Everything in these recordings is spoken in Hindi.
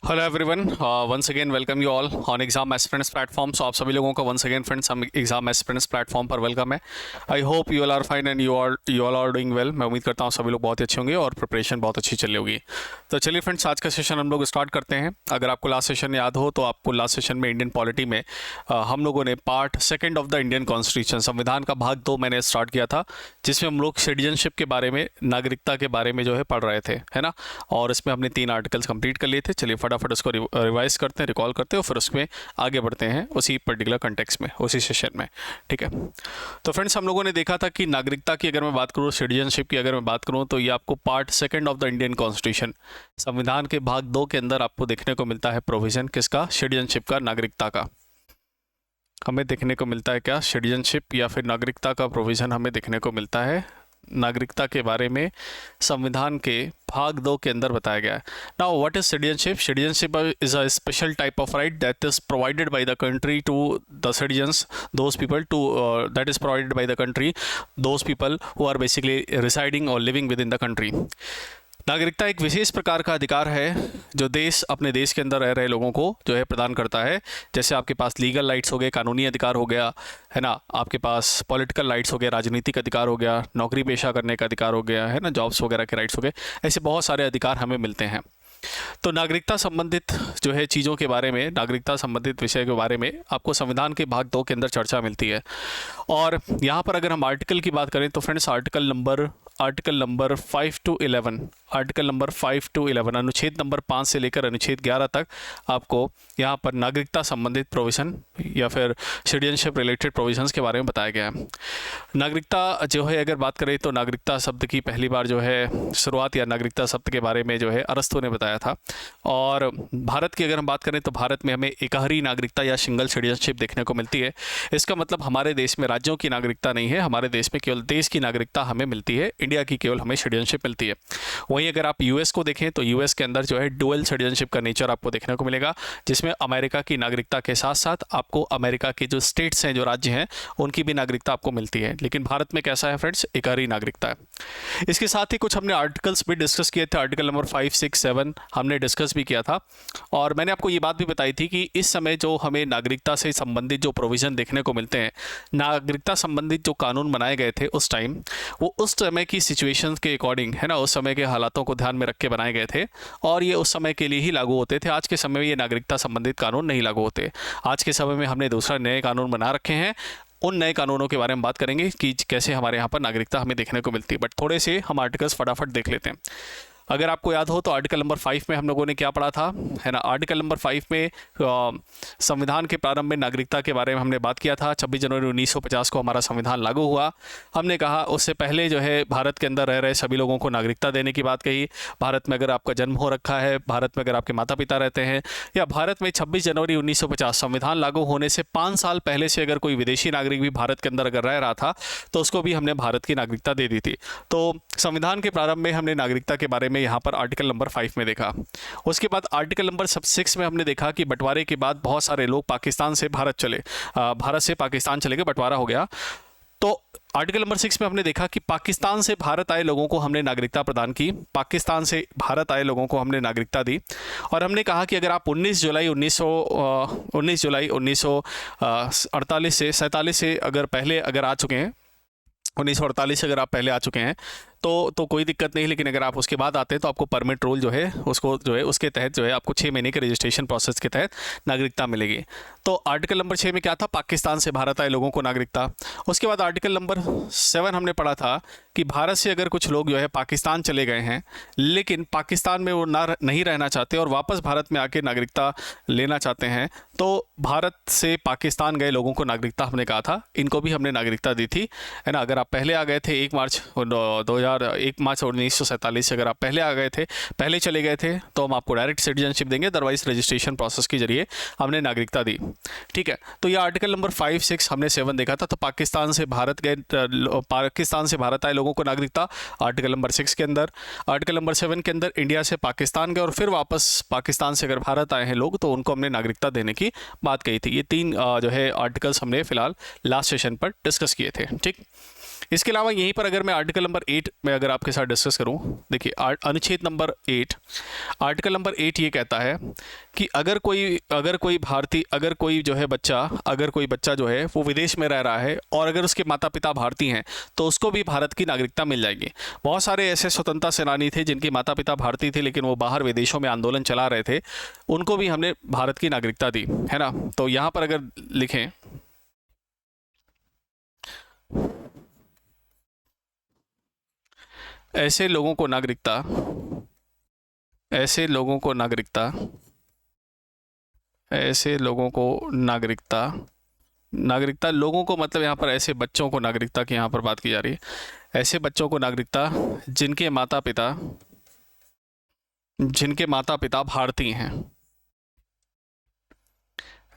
Hello everyone, once again welcome you all on exam aspirants platform. So आप सभी लोगों का वंस अगेन फ्रेंड्स हम एग्जाम एस्पिरेंट्स प्लेटफॉर्म पर वेलकम है। I hope you all are fine and you all are doing well. मैं उम्मीद करता हूँ सभी लोग बहुत अच्छे होंगे और प्रिपरेशन बहुत अच्छी चल रही होगी। तो चलिए फ्रेंड्स, आज का सेशन हम लोग स्टार्ट करते हैं। अगर आपको लास्ट सेशन याद हो तो आपको लास्ट सेशन में इंडियन पॉलिटी में हम लोगों ने part second of the Indian constitution, संविधान का भाग 2 मैंने स्टार्ट किया था, जिसमें हम लोग सिटीजनशिप के बारे में, नागरिकता के बारे में जो है पढ़ रहे थे, है ना। और इसमें हमने 3 आर्टिकल्स कंप्लीट कर लिए थे। चलिए फटाफट उसको रिवाइज करते हैं, रिकॉल करते हैं और फिर उसमें आगे बढ़ते हैं उसी पर्टिकुलर कंटेक्स्ट में, उसी सेशन में। ठीक है। तो फ्रेंड्स, हम लोगों ने देखा था कि नागरिकता की अगर मैं बात करूँ, सिटीजनशिप की अगर मैं बात करूँ, तो ये आपको part second of the Indian constitution, संविधान के भाग 2 के अंदर आपको देखने को मिलता है प्रोविजन किसका, सिटीजनशिप का, नागरिकता का। हमें देखने को मिलता है क्या, सिटीजनशिप या फिर नागरिकता का प्रोविजन हमें देखने को मिलता है। नागरिकता के बारे में संविधान के भाग 2 के अंदर बताया गया है। Now what is citizenship? Citizenship is a special type of right that is provided by the country to the citizens, those people to that is provided by the country, those people who are basically residing और living with in the country. नागरिकता एक विशेष प्रकार का अधिकार है जो देश अपने देश के अंदर रह रहे लोगों को जो है प्रदान करता है। जैसे आपके पास लीगल राइट्स हो गए, कानूनी अधिकार हो गया, है ना। आपके पास पॉलिटिकल राइट्स हो गए, राजनीतिक अधिकार हो गया, नौकरी पेशा करने का अधिकार हो गया, है ना, जॉब्स वगैरह के राइट्स हो गए। ऐसे बहुत सारे अधिकार हमें मिलते हैं। तो नागरिकता संबंधित जो है चीज़ों के बारे में, नागरिकता संबंधित विषय के बारे में आपको संविधान के भाग 2 के अंदर चर्चा मिलती है। और यहाँ पर अगर हम आर्टिकल की बात करें तो friends, article number 5 to 11, article number 5 to 11, अनुच्छेद नंबर 5 से लेकर अनुच्छेद 11 तक आपको यहाँ पर नागरिकता संबंधित प्रोविज़न या फिर सिटीजनशिप रिलेटेड प्रोविजंस के बारे में बताया गया है। नागरिकता जो है अगर बात करें तो नागरिकता शब्द की पहली बार जो है शुरुआत, या नागरिकता शब्द के बारे में जो है अरस्तु ने बताया था। और भारत की अगर हम बात करें तो भारत में हमें एकहरी नागरिकता या सिंगल सिटीजनशिप देखने को मिलती है। इसका मतलब हमारे देश में राज्यों की नागरिकता नहीं है, हमारे देश में केवल देश की नागरिकता हमें मिलती है, इंडिया की केवल हमें सिटीजनशिप मिलती है। वहीं अगर आप यूएस को देखें तो यूएस के अंदर जो है डुअल सिटीजनशिप का नेचर आपको देखने को मिलेगा, जिसमें अमेरिका की नागरिकता के साथ साथ आपको अमेरिका के जो स्टेट्स हैं, जो राज्य हैं, उनकी भी नागरिकता आपको मिलती है। लेकिन भारत में कैसा है फ्रेंड्स, एकहरी नागरिकता है। इसके साथ ही कुछ हमने आर्टिकल्स भी डिस्कस किए थे। आर्टिकल नंबर 5, 6, 7 हमने डिस्कस भी किया था। और मैंने आपको ये बात भी बताई थी कि इस समय जो हमें नागरिकता से संबंधित जो प्रोविज़न देखने को मिलते हैं, नागरिकता संबंधित जो कानून बनाए गए थे उस टाइम, वो उस समय की सिचुएशंस के अकॉर्डिंग, है ना, उस समय के हालातों को ध्यान में रख के बनाए गए थे और ये उस समय के लिए ही लागू होते थे। आज के समय में ये नागरिकता संबंधित कानून नहीं लागू होते। आज के समय में हमने दूसरा नए कानून बना रखे हैं। उन नए कानूनों के बारे में बात करेंगे कि कैसे हमारे यहाँ पर नागरिकता हमें देखने को मिलती है। बट थोड़े से हम आर्टिकल्स फटाफट देख लेते हैं। अगर आपको याद हो तो आर्टिकल नंबर 5 में हम लोगों ने क्या पढ़ा था, है ना। आर्टिकल नंबर 5 में संविधान के प्रारंभ में नागरिकता के बारे में हमने बात किया था। 26 जनवरी 1950 को हमारा संविधान लागू हुआ। हमने कहा उससे पहले जो है भारत के अंदर रह रहे सभी लोगों को नागरिकता देने की बात कही। भारत में अगर आपका जन्म हो रखा है, भारत में अगर आपके माता पिता रहते हैं, या भारत में 26 जनवरी 1950 संविधान लागू होने से 5 साल पहले से अगर कोई विदेशी नागरिक भी भारत के अंदर अगर रह रहा था तो उसको भी हमने भारत की नागरिकता दे दी थी। तो संविधान के प्रारंभ में हमने नागरिकता के बारे में यहाँ पर आर्टिकल नंबर 5 में देखा। उसके बाद आर्टिकल नंबर 6 में हमने देखा कि बंटवारे के बाद बहुत सारे लोग पाकिस्तान से भारत से पाकिस्तान चले गए, बंटवारा हो गया। तो आर्टिकल नंबर 6 में हमने देखा कि पाकिस्तान से भारत आए लोगों को हमने नागरिकता प्रदान की, पाकिस्तान से भारत आए लोगों को हमने नागरिकता दी। और हमने कहा कि अगर आप 19 जुलाई 1948 से 47 से अगर पहले अगर आ चुके हैं, 1948 से अगर आप पहले आ चुके हैं तो कोई दिक्कत नहीं। लेकिन अगर आप उसके बाद आते हैं तो आपको परमिट रूल जो है उसको जो है उसके तहत जो है आपको 6 महीने के रजिस्ट्रेशन प्रोसेस के तहत नागरिकता मिलेगी। तो आर्टिकल नंबर 6 में क्या था, पाकिस्तान से भारत आए लोगों को नागरिकता। उसके बाद आर्टिकल नंबर 7 हमने पढ़ा था कि भारत से अगर कुछ लोग जो है पाकिस्तान चले गए हैं, लेकिन पाकिस्तान में वो नहीं रहना चाहते और वापस भारत में आके नागरिकता लेना चाहते हैं, तो भारत से पाकिस्तान गए लोगों को नागरिकता हमने कहा था, इनको भी हमने नागरिकता दी थी, है ना। अगर आप पहले आ गए थे 1 मार्च 1947 से अगर आप पहले आ गए थे, पहले चले गए थे, तो हम आपको डायरेक्ट सिटीजनशिप देंगे, अदरवाइज रजिस्ट्रेशन प्रोसेस के जरिए हमने नागरिकता दी। ठीक है। तो ये आर्टिकल नंबर 5, 6 हमने 7 देखा था। तो पाकिस्तान से भारत गए, पाकिस्तान से भारत आए लोगों को नागरिकता आर्टिकल नंबर 6 के अंदर। आर्टिकल नंबर 7 के अंदर इंडिया से पाकिस्तान गए और फिर वापस पाकिस्तान से अगर भारत आए हैं लोग तो उनको हमने नागरिकता देने की बात कही थी। ये 3 जो है आर्टिकल्स हमने फिलहाल लास्ट सेशन पर डिस्कस किए थे। ठीक। इसके अलावा यहीं पर अगर मैं आर्टिकल नंबर 8 में अगर आपके साथ डिस्कस करूं, देखिए अनुच्छेद नंबर 8, आर्टिकल नंबर 8 ये कहता है कि अगर कोई जो है बच्चा, अगर कोई बच्चा जो है वो विदेश में रह रहा है और अगर उसके माता पिता भारतीय हैं तो उसको भी भारत की नागरिकता मिल जाएगी। बहुत सारे ऐसे स्वतंत्रता सेनानी थे जिनके माता पिता भारतीय थे लेकिन वो बाहर विदेशों में आंदोलन चला रहे थे, उनको भी हमने भारत की नागरिकता दी, है ना। तो यहाँ पर अगर लिखें, ऐसे लोगों को नागरिकता, ऐसे लोगों को नागरिकता, ऐसे लोगों को नागरिकता, नागरिकता लोगों को मतलब यहाँ पर ऐसे बच्चों को नागरिकता की यहाँ पर बात की जा रही है, ऐसे बच्चों को नागरिकता जिनके माता पिता भारतीय हैं,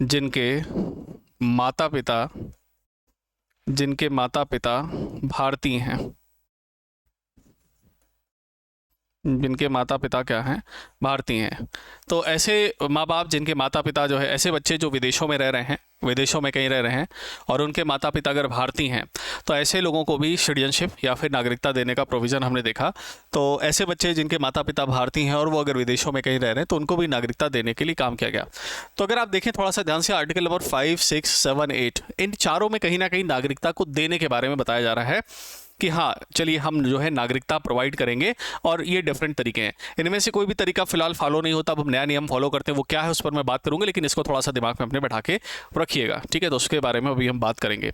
जिनके माता पिता भारतीय हैं, जिनके माता पिता क्या हैं, भारतीय हैं। तो ऐसे माँ बाप जिनके माता पिता जो है, ऐसे बच्चे जो विदेशों में रह रहे हैं, विदेशों में कहीं रह रहे हैं और उनके माता पिता अगर भारतीय हैं तो ऐसे लोगों को भी सिटीजनशिप या फिर नागरिकता देने का प्रोविज़न हमने देखा। तो ऐसे बच्चे जिनके माता पिता भारतीय हैं और वो अगर विदेशों में कहीं रह रहे हैं तो उनको भी नागरिकता देने के लिए काम किया गया। तो अगर आप देखें थोड़ा सा ध्यान से, आर्टिकल नंबर 5, 6, 7, 8 इन चारों में कहीं ना कहीं नागरिकता को देने के बारे में बताया जा रहा है कि हाँ चलिए हम जो है नागरिकता प्रोवाइड करेंगे और ये डिफरेंट तरीके हैं। इनमें से कोई भी तरीका फिलहाल फॉलो नहीं होता, अब हम नया नियम फॉलो करते हैं, वो क्या है उस पर मैं बात करूंगा, लेकिन इसको थोड़ा सा दिमाग में अपने बैठा के रखिएगा, ठीक है। तो उसके बारे में अभी हम बात करेंगे।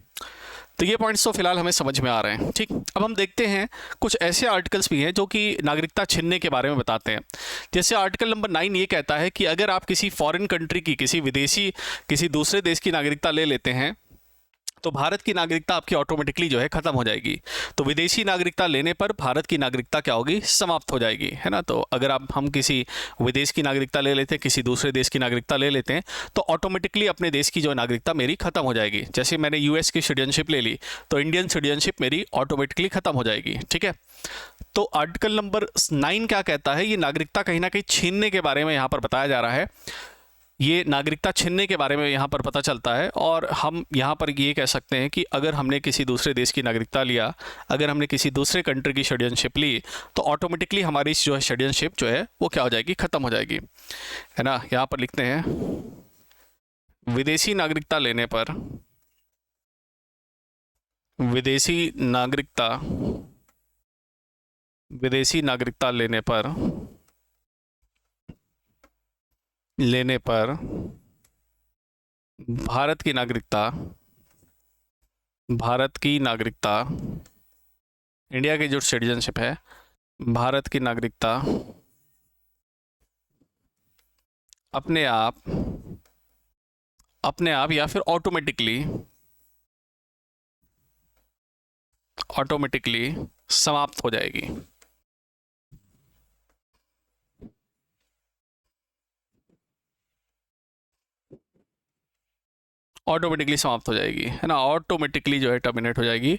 तो ये पॉइंट्स तो फिलहाल हमें समझ में आ रहे हैं, ठीक। अब हम देखते हैं कुछ ऐसे आर्टिकल्स भी हैं जो कि नागरिकता छीनने के बारे में बताते हैं। जैसे आर्टिकल नंबर 9 ये कहता है कि अगर आप किसी फॉरेन कंट्री की, किसी दूसरे देश की नागरिकता ले लेते हैं तो भारत की नागरिकता आपकी ऑटोमेटिकली जो है खत्म हो जाएगी। तो विदेशी नागरिकता लेने पर भारत की नागरिकता क्या होगी, समाप्त हो जाएगी, है ना। तो अगर हम किसी विदेश की नागरिकता ले लेते हैं, किसी दूसरे देश की नागरिकता ले लेते हैं तो ऑटोमेटिकली अपने देश की जो नागरिकता मेरी खत्म हो जाएगी। जैसे मैंने यूएस की सिटीजनशिप ले ली तो इंडियन सिटीजनशिप मेरी ऑटोमेटिकली खत्म हो जाएगी, ठीक है। तो आर्टिकल नंबर 9 क्या कहता है, ये नागरिकता कहीं ना कहीं छीनने के बारे में यहाँ पर बताया जा रहा है। ये नागरिकता छीनने के बारे में यहाँ पर पता चलता है और हम यहाँ पर ये कह सकते हैं कि अगर हमने किसी दूसरे देश की नागरिकता लिया, अगर हमने किसी दूसरे कंट्री की सिटीजनशिप ली तो ऑटोमेटिकली हमारी जो है सिटीजनशिप जो है वो क्या हो जाएगी, ख़त्म हो जाएगी, है ना। यहाँ पर लिखते हैं विदेशी नागरिकता लेने पर, विदेशी नागरिकता लेने पर भारत की नागरिकता, इंडिया की जो सिटीजनशिप है, भारत की नागरिकता अपने आप या फिर ऑटोमेटिकली समाप्त हो जाएगी। ऑटोमेटिकली समाप्त हो जाएगी, है ना। ऑटोमेटिकली जो है टर्मिनेट हो जाएगी।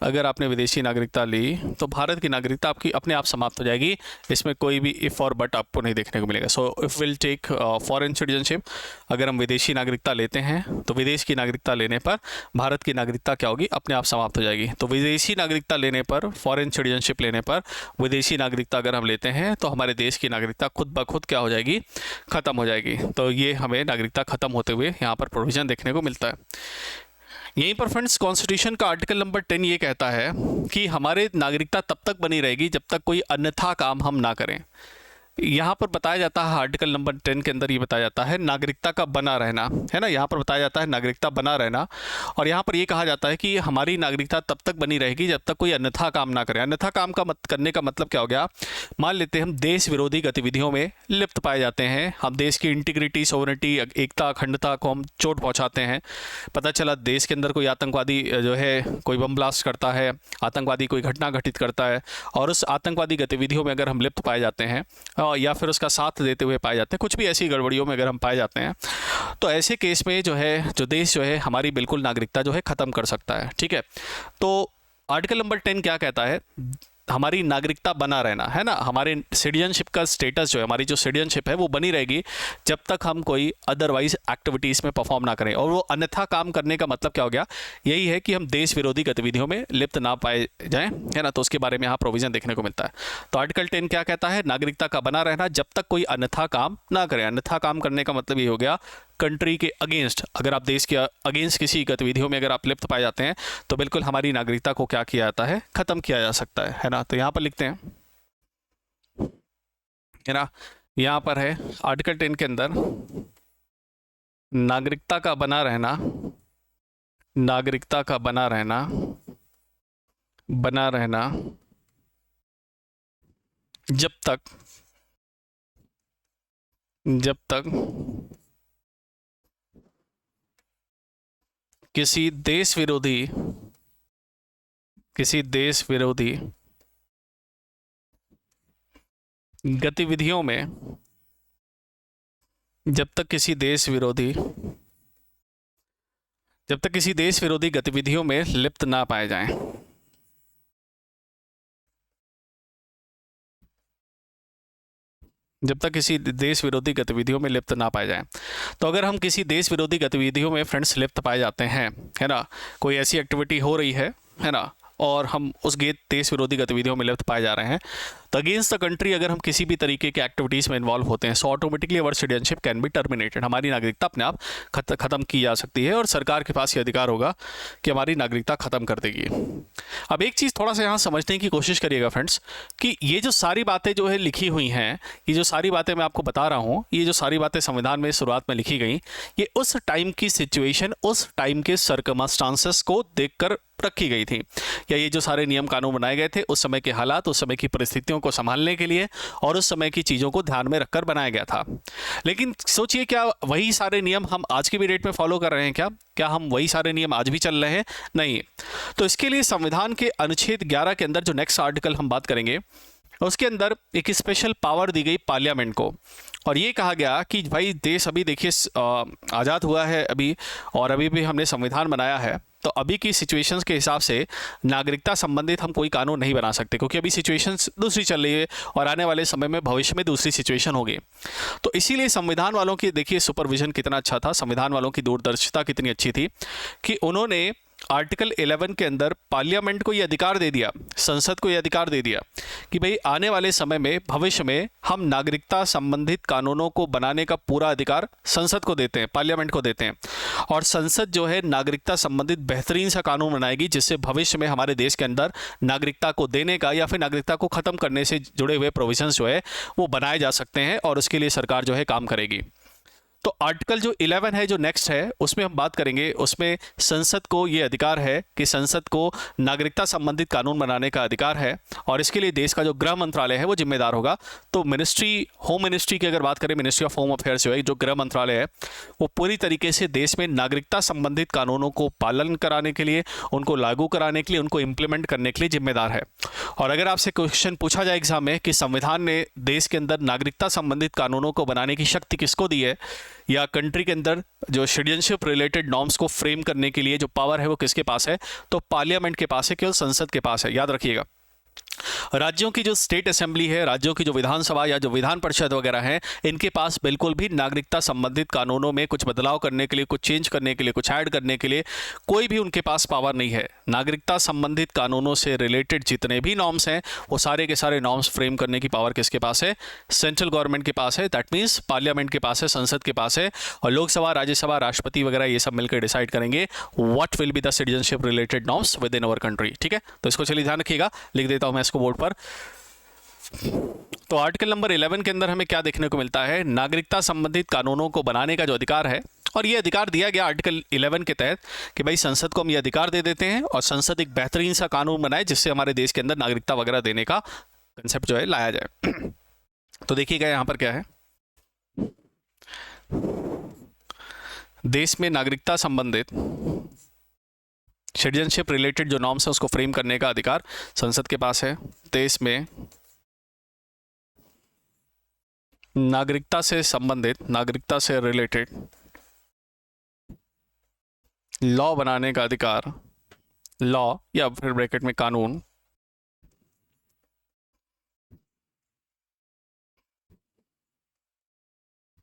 अगर आपने विदेशी नागरिकता ली तो भारत की नागरिकता आपकी अपने आप समाप्त हो जाएगी। इसमें कोई भी इफ़ और बट आपको नहीं देखने को मिलेगा। So if will take foreign citizenship, अगर हम विदेशी नागरिकता लेते हैं तो विदेश की नागरिकता लेने पर भारत की नागरिकता क्या होगी, अपने आप समाप्त हो जाएगी। तो विदेशी नागरिकता लेने पर, फॉरेन सिटीजनशिप लेने पर विदेशी नागरिकता अगर हम लेते हैं तो हमारे देश की नागरिकता खुद ब खुद क्या हो जाएगी, ख़त्म हो जाएगी। तो ये हमें नागरिकता ख़त्म होते हुए यहाँ पर प्रोविज़न देखने को मिलता है। यहीं पर फ्रेंड्स कॉन्स्टिट्यूशन का आर्टिकल नंबर 10 ये कहता है कि हमारे नागरिकता तब तक बनी रहेगी जब तक कोई अन्यथा काम हम ना करें। यहाँ पर बताया जाता है आर्टिकल नंबर 10 के अंदर ये बताया जाता है नागरिकता का बना रहना, है ना। यहाँ पर बताया जाता है नागरिकता बना रहना और यहाँ पर ये कहा जाता है कि हमारी नागरिकता तब तक बनी रहेगी जब तक कोई अन्यथा काम ना करे। अन्यथा काम का करने का मतलब क्या हो गया, मान लेते हैं हम देश विरोधी गतिविधियों में लिप्त पाए जाते हैं, हम देश की इंटीग्रिटी, सोवरेनिटी, एकता, अखंडता को हम चोट पहुँचाते हैं। पता चला देश के अंदर कोई आतंकवादी जो है कोई बम ब्लास्ट करता है, आतंकवादी कोई घटना घटित करता है और उस आतंकवादी गतिविधियों में अगर हम लिप्त पाए जाते हैं या फिर उसका साथ देते हुए पाए जाते हैं, कुछ भी ऐसी गड़बड़ियों में अगर हम पाए जाते हैं तो ऐसे केस में जो है जो देश जो है हमारी बिल्कुल नागरिकता जो है ख़त्म कर सकता है, ठीक है। तो आर्टिकल नंबर 10 क्या कहता है, हमारी नागरिकता बना रहना है ना, हमारे सिटीजनशिप का स्टेटस जो है, हमारी जो सिटीजनशिप है वो बनी रहेगी जब तक हम कोई अदरवाइज एक्टिविटीज़ में परफॉर्म ना करें। और वो अन्यथा काम करने का मतलब क्या हो गया, यही है कि हम देश विरोधी गतिविधियों में लिप्त ना पाए जाएं, है ना। तो उसके बारे में यहाँ प्रोविजन देखने को मिलता है। तो आर्टिकल 10 क्या कहता है, नागरिकता का बना रहना जब तक कोई अन्यथा काम ना करें। अन्यथा काम करने का मतलब ये हो गया कंट्री के अगेंस्ट, अगर आप देश के अगेंस्ट किसी गतिविधियों में अगर आप लिप्त पाए जाते हैं तो बिल्कुल हमारी नागरिकता को क्या किया जाता है, खत्म किया जा सकता है ना। तो यहाँ पर लिखते हैं, है ना, यहाँ पर है आर्टिकल 10 के अंदर नागरिकता का बना रहना, नागरिकता का बना रहना, बना रहना जब तक किसी देश विरोधी गतिविधियों में, जब तक किसी देश विरोधी गतिविधियों में लिप्त ना पाए जाएं। जब तक किसी देश विरोधी गतिविधियों में लिप्त ना पाए जाएं। तो अगर हम किसी देश विरोधी गतिविधियों में फ्रेंड्स लिप्त पाए जाते हैं, है ना, कोई ऐसी एक्टिविटी हो रही है ना, और हम उस देश विरोधी गतिविधियों में लिप्त पाए जा रहे हैं, तो अगेंस्ट द कंट्री अगर हम किसी भी तरीके के एक्टिविटीज़ में इन्वॉल्व होते हैं, so automatically our citizenship can be terminated. हमारी नागरिकता अपने आप खत्म की जा सकती है और सरकार के पास ये अधिकार होगा कि हमारी नागरिकता खत्म कर देगी। अब एक चीज़ थोड़ा सा यहाँ समझने की कोशिश करिएगा फ्रेंड्स, कि ये जो सारी बातें जो है लिखी हुई हैं, ये जो सारी बातें मैं आपको बता रहा हूँ, ये जो सारी बातें संविधान में शुरुआत में लिखी गई, ये उस टाइम की सिचुएशन, उस टाइम के सर्कमस्टांसेस को देखकर रखी गई थी। या ये जो सारे नियम कानून बनाए गए थे उस समय के हालात, उस समय की परिस्थितियों को संभालने के लिए और उस समय की चीज़ों को ध्यान में रखकर बनाया गया था। लेकिन सोचिए, क्या वही सारे नियम हम आज की भी डेट में फॉलो कर रहे हैं? क्या हम वही सारे नियम आज भी चल रहे हैं? नहीं। तो इसके लिए संविधान के अनुच्छेद 11 के अंदर जो नेक्स्ट आर्टिकल हम बात करेंगे, उसके अंदर एक स्पेशल पावर दी गई पार्लियामेंट को, और ये कहा गया कि भाई देश अभी देखिए आज़ाद हुआ है अभी, और अभी भी हमने संविधान बनाया है, तो अभी की सिचुएशंस के हिसाब से नागरिकता संबंधित हम कोई कानून नहीं बना सकते, क्योंकि अभी सिचुएशंस दूसरी चल रही है और आने वाले समय में भविष्य में दूसरी सिचुएशन होगी। तो इसीलिए संविधान वालों की देखिए सुपरविजन कितना अच्छा था, संविधान वालों की दूरदर्शिता कितनी अच्छी थी कि उन्होंने आर्टिकल 11 के अंदर पार्लियामेंट को ये अधिकार दे दिया, संसद को ये अधिकार दे दिया कि भाई आने वाले समय में, भविष्य में हम नागरिकता संबंधित कानूनों को बनाने का पूरा अधिकार संसद को देते हैं, पार्लियामेंट को देते हैं। और संसद जो है नागरिकता संबंधित बेहतरीन सा कानून बनाएगी, जिससे भविष्य में हमारे देश के अंदर नागरिकता को देने का या फिर नागरिकता को ख़त्म करने से जुड़े हुए प्रोविजंस जो है वो बनाए जा सकते हैं, और उसके लिए सरकार जो है काम करेगी। तो आर्टिकल जो 11 है, जो नेक्स्ट है, उसमें हम बात करेंगे, उसमें संसद को ये अधिकार है कि संसद को नागरिकता संबंधित कानून बनाने का अधिकार है, और इसके लिए देश का जो गृह मंत्रालय है वो जिम्मेदार होगा। तो होम मिनिस्ट्री की अगर बात करें, मिनिस्ट्री ऑफ होम अफेयर्स जो है, जो गृह मंत्रालय है, वो पूरी तरीके से देश में नागरिकता संबंधित कानूनों को पालन कराने के लिए, उनको लागू कराने के लिए, उनको इम्प्लीमेंट करने के लिए जिम्मेदार है। और अगर आपसे क्वेश्चन पूछा जाए एग्जाम में कि संविधान ने देश के अंदर नागरिकता संबंधित कानूनों को बनाने की शक्ति किसको दी है, या कंट्री के अंदर जो सिटीजनशिप रिलेटेड नॉर्म्स को फ्रेम करने के लिए जो पावर है वो किसके पास है, तो पार्लियामेंट के पास है, केवल संसद के पास है। याद रखिएगा, राज्यों की जो स्टेट असेंबली है, राज्यों की जो विधानसभा या जो विधान परिषद वगैरह है, इनके पास बिल्कुल भी नागरिकता संबंधित कानूनों में कुछ बदलाव करने के लिए, कुछ चेंज करने के लिए, कुछ ऐड करने के लिए कोई भी उनके पास पावर नहीं है। नागरिकता संबंधित कानूनों से रिलेटेड जितने भी नॉर्म्स हैं, वो सारे के सारे नॉर्म्स फ्रेम करने की पावर किसके पास है, सेंट्रल गवर्नमेंट के पास है। दैट मीन्स पार्लियामेंट के पास है, संसद के पास है, और लोकसभा, राज्यसभा, राष्ट्रपति वगैरह ये सब मिलकर डिसाइड करेंगे what will be the citizenship related norms with in our country. ठीक है, तो इसको चलिए ध्यान रखिएगा, लिख देता हूं मैं इसको बोर्ड पर। तो आर्टिकल नंबर 11 के अंदर हमें क्या देखने को मिलता है, नागरिकता संबंधित कानूनों को बनाने का जो अधिकार है, और ये अधिकार दिया गया आर्टिकल 11 के तहत कि भाई संसद को हम ये अधिकार दे देते हैं और संसद एक बेहतरीन सा कानून बनाए जिससे हमारे देश के अंदर नागरिकता वगैरह देने का कंसेप्ट जो है लाया जाए। तो देखिएगा यहाँ पर क्या है, देश में नागरिकता संबंधित सिटीजनशिप रिलेटेड जो नॉर्म्स है उसको फ्रेम करने का अधिकार संसद के पास है। देश में नागरिकता से संबंधित, नागरिकता से रिलेटेड लॉ बनाने का अधिकार, लॉ या फिर ब्रैकेट में कानून,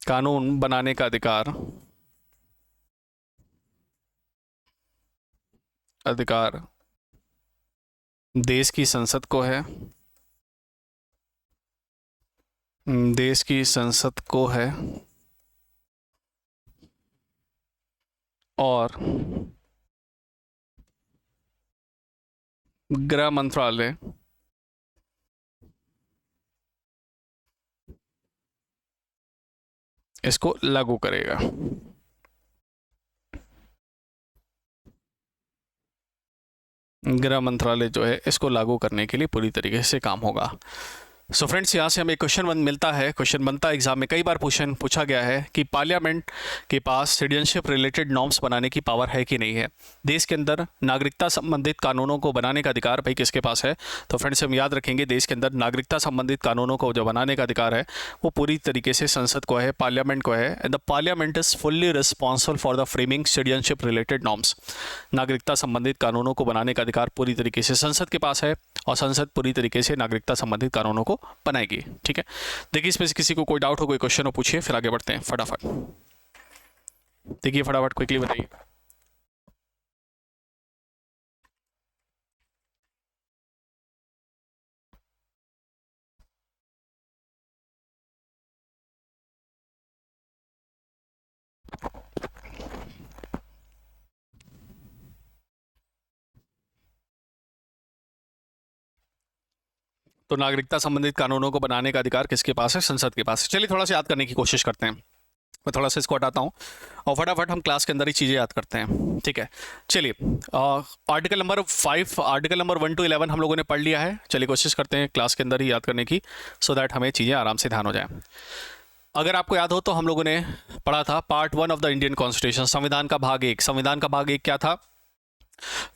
कानून बनाने का अधिकार अधिकार देश की संसद को है, देश की संसद को है, और गृह मंत्रालय इसको लागू करेगा। गृह मंत्रालय जो है इसको लागू करने के लिए पूरी तरीके से काम होगा। सो फ्रेंड्स, यहाँ से हमें क्वेश्चन मिलता है, क्वेश्चन बनता है एग्जाम में, कई बार क्वेश्चन पूछा गया है कि पार्लियामेंट के पास सिटीजनशिप रिलेटेड नॉर्म्स बनाने की पावर है कि नहीं है। देश के अंदर नागरिकता संबंधित कानूनों को बनाने का अधिकार भाई किसके पास है? तो फ्रेंड्स हम याद रखेंगे, देश के अंदर नागरिकता संबंधित कानूनों को जो बनाने का अधिकार है वो पूरी तरीके से संसद को है, पार्लियामेंट को है। And the parliament is fully responsible for the framing citizenship related norms. नागरिकता संबंधित कानूनों को बनाने का अधिकार पूरी तरीके से संसद के पास है और संसद पूरी तरीके से नागरिकता संबंधित कानूनों को बनाएगी। ठीक है, देखिए इसमें से किसी को कोई डाउट हो, कोई क्वेश्चन हो, पूछिए, फिर आगे बढ़ते हैं फटाफट। देखिए फटाफट क्विकली बताइए। तो नागरिकता संबंधित कानूनों को बनाने का अधिकार किसके पास है? संसद के पास है। चलिए थोड़ा सा याद करने की कोशिश करते हैं। मैं थोड़ा सा इसको हटाता हूँ और फटाफट हम क्लास के अंदर ही चीज़ें याद करते हैं। ठीक है, चलिए article number 5, article number 1 to 11 हम लोगों ने पढ़ लिया है। चलिए कोशिश करते हैं क्लास के अंदर ही याद करने की, सो दैट हमें चीज़ें आराम से ध्यान हो जाए। अगर आपको याद हो तो हम लोगों ने पढ़ा था part 1 of the Indian constitution, संविधान का भाग 1। संविधान का भाग 1 क्या था?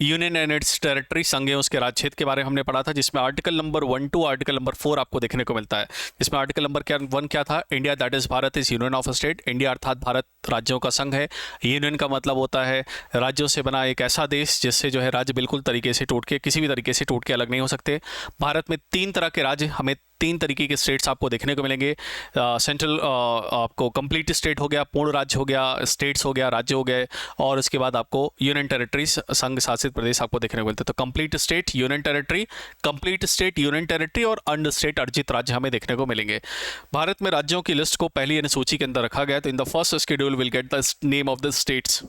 यूनियन एंड इट्स टेरिटरी, संघ एवं उसके राज्य क्षेत्र के बारे में हमने पढ़ा था, जिसमें article number 1 to article number 4 आपको देखने को मिलता है। जिसमें आर्टिकल नंबर 1 क्या था? India that is Bharat is union of state. India अर्थात भारत राज्यों का संघ है। यूनियन का मतलब होता है राज्यों से बना एक ऐसा देश जिससे जो है राज्य बिल्कुल तरीके से टूट के, किसी भी तरीके से टूट के अलग नहीं हो सकते। भारत में 3 तरह के राज्य, हमें 3 तरीके के स्टेट्स आपको देखने को मिलेंगे। सेंट्रल आपको कंप्लीट स्टेट हो गया, पूर्ण राज्य हो गया, स्टेट्स हो गया, राज्य हो गए, और उसके बाद आपको यूनियन टेरिटरीज, संघ शासित प्रदेश आपको देखने को मिलते हैं। तो complete state, union territory, complete state, union territory और अंडर स्टेट, अर्जित राज्य हमें देखने को मिलेंगे। भारत में राज्यों की लिस्ट को पहली अनुसूची के अंदर रखा गया। तो in the first schedule will get the name of the states.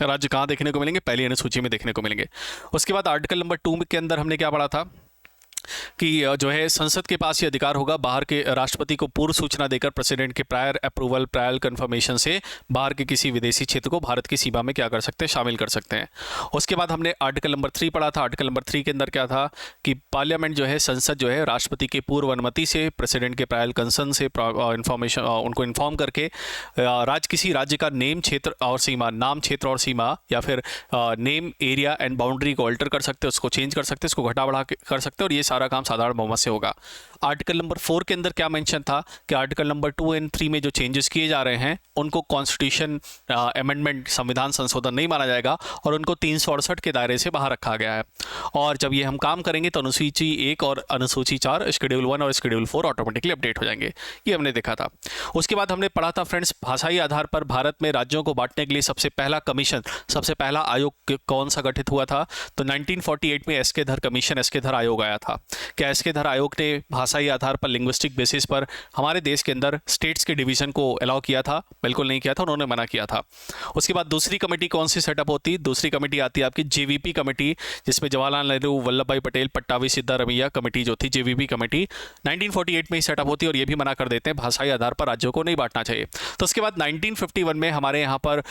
राज्य कहाँ देखने को मिलेंगे? पहली अनुसूची में देखने को मिलेंगे। उसके बाद आर्टिकल नंबर 2 के अंदर हमने क्या पढ़ा था कि जो है संसद के पास ये अधिकार होगा बाहर के राष्ट्रपति को पूर्व सूचना देकर प्रेसिडेंट के प्रायर अप्रूवल, प्रायर कन्फर्मेशन से बाहर के किसी विदेशी क्षेत्र को भारत की सीमा में क्या कर सकते हैं? शामिल कर सकते हैं। उसके बाद हमने आर्टिकल नंबर 3 पढ़ा था। आर्टिकल नंबर 3 के अंदर क्या था कि पार्लियामेंट जो है, संसद जो है, राष्ट्रपति के पूर्व अनुमति से, प्रेसिडेंट के प्रायर कंसर्न से इंफॉर्मेशन उनको इन्फॉर्म करके किसी राज्य का नेम, क्षेत्र और सीमा, नाम, क्षेत्र और सीमा, या फिर नेम, एरिया एंड बाउंड्री को अल्टर कर सकते हैं, उसको चेंज कर सकते हैं, उसको घटा बढ़ा कर सकते हैं, और ये सारा काम साधारण बहुमत से होगा। आर्टिकल नंबर 4 के अंदर क्या मेंशन था कि आर्टिकल नंबर 2 और 3 में जो चेंजेस किए जा रहे हैं उनको कॉन्स्टिट्यूशन अमेंडमेंट, संविधान संशोधन नहीं माना जाएगा और उनको 368 के दायरे से बाहर रखा गया है। और जब ये हम काम करेंगे तो अनुसूची 1 और अनुसूची 4, शेड्यूल 1 और शेड्यूल 4 ऑटोमेटिकली अपडेट हो जाएंगे। ये हमने देखा था। उसके बाद हमने पढ़ा था फ्रेंड्स, भाषाई आधार पर भारत में राज्यों को बांटने के लिए सबसे पहला कमीशन, सबसे पहला आयोग कौन सा गठित हुआ था? तो 1948 में एस के धर कमीशन, एस के धर आयोग आया था। क्या एस के धर आयोग ने भाषाई आधार पर, लिंग्विस्टिक बेसिस पर हमारे देश के अंदर स्टेट्स के डिवीजन को अलाउ किया था? बिल्कुल नहीं किया था, उन्होंने मना किया था। उसके बाद दूसरी कमेटी कौन सी सेटअप होती? दूसरी कमेटी आती है आपकी जेवीपी कमेटी, जिसमें जवाहरलाल नेहरू, वल्लभ भाई पटेल, पट्टाभी सिद्धारमैया कमेटी जो थी, जेवीपी कमेटी 1948 में ही सेटअप होती है, और ये भी मना कर देते हैं भाषाई आधार पर राज्यों को नहीं बांटना चाहिए। तो उसके बाद 1951 में हमारे यहाँ पर